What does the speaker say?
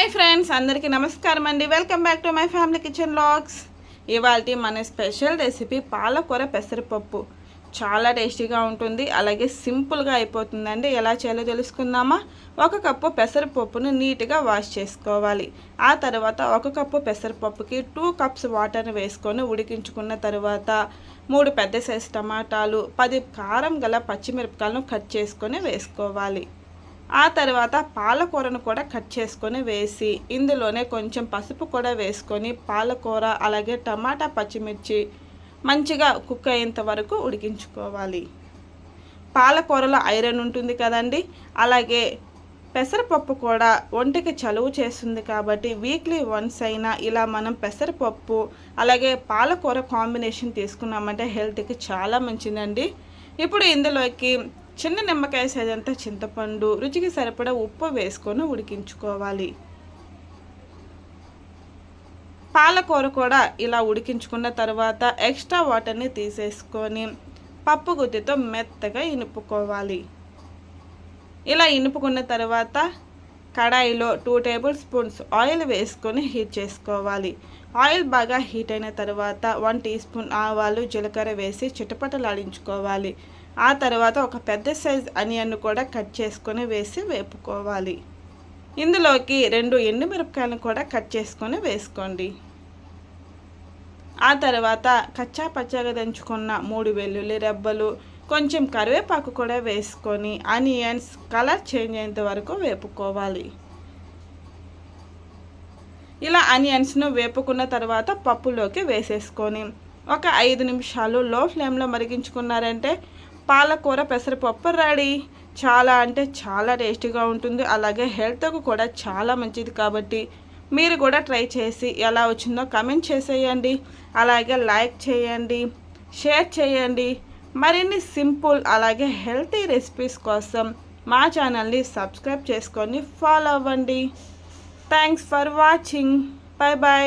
Hi friends, అందరికీ నమస్కారం అండి. Welcome back to my family kitchen vlogs. ఇవాళ మన స్పెషల్ రెసిపీ పాలకూర పెసరపప్పు. చాలా టేస్టీగా ఉంటుంది, అలాగే సింపుల్గా అయిపోతుందండి. ఎలా చేయాలో తెలుసుకుందామా? 1 కప్పు పెసరపప్పును నీట్గా వాష్ చేసుకోవాలి. ఆ తర్వాత 1 కప్పు పెసరపప్పుకి 2 కప్స్ వాటర్ని వేసుకొని ఉడికించుకున్న తర్వాత 3 పెద్ద సైజు టమాటాలు, 10 కారం గల పచ్చిమిరపకాయలను కట్ చేసుకొని వేసుకోవాలి. ఆ తర్వాత పాలకూరను కూడా కట్ చేసుకొని వేసి ఇందులోనే కొంచెం పసుపు కూడా వేసుకొని పాలకూర అలాగే టమాటా పచ్చిమిర్చి మంచిగా కుక్ అయ్యేంత వరకు ఉడికించుకోవాలి. పాలకూరలో ఐరన్ ఉంటుంది కదండి, అలాగే పెసరపప్పు కూడా ఒంటికి చలువ చేస్తుంది కాబట్టి వీక్లీ వన్స్ అయినా ఇలా మనం పెసరపప్పు అలాగే పాలకూర కాంబినేషన్ తీసుకున్నామంటే హెల్త్కి చాలా మంచిదండి. ఇప్పుడు ఇందులోకి చిన్న నిమ్మకాయ సైజ్ అంతా చింతపండు, రుచికి సరిపడా ఉప్పు వేసుకొని ఉడికించుకోవాలి. పాలకూర కూడా ఇలా ఉడికించుకున్న తర్వాత ఎక్స్ట్రా వాటర్ని తీసేసుకొని పప్పు గుత్తితో మెత్తగా ఇనుపుకోవాలి. ఇలా ఇనుపుకున్న తర్వాత కడాయిలో 2 టేబుల్ స్పూన్స్ ఆయిల్ వేసుకొని హీట్ చేసుకోవాలి. ఆయిల్ బాగా హీట్ అయిన తర్వాత 1 టీ స్పూన్ ఆవాలు, జీలకర్ర వేసి చిటపటలాడించుకోవాలి. ఆ తర్వాత ఒక పెద్ద సైజ్ ఆనియన్ కూడా కట్ చేసుకొని వేసి వేపుకోవాలి. ఇందులోకి 2 ఎండుమిరపకాయలను కూడా కట్ చేసుకొని వేసుకోండి. ఆ తర్వాత కచ్చా పచ్చగా దంచుకున్న 3 వెల్లుల్లి రెబ్బలు, కొంచెం కరివేపాకు కూడా వేసుకొని ఆనియన్స్ కలర్ చేంజ్ అయ్యేంత వరకు వేపుకోవాలి. ఇలా ఆనియన్స్ను వేపుకున్న తర్వాత పప్పులోకి వేసేసుకొని ఒక 5 నిమిషాలు లో ఫ్లేమ్లో మరిగించుకున్నారంటే పాలకూర పెసరపప్పు రెడీ. చాలా అంటే చాలా టేస్టీగా ఉంటుంది, అలాగే హెల్త్కు కూడా చాలా మంచిది కాబట్టి మీరు కూడా ట్రై చేసి ఎలా వచ్చిందో కమెంట్ చేసేయండి. అలాగే లైక్ చేయండి, షేర్ చేయండి. మరిన్ని సింపుల్ అలాగే హెల్తీ రెసిపీస్ కోసం మా ఛానల్ని సబ్స్క్రైబ్ చేసుకొని ఫాలో అవ్వండి. Thanks for watching. Bye bye.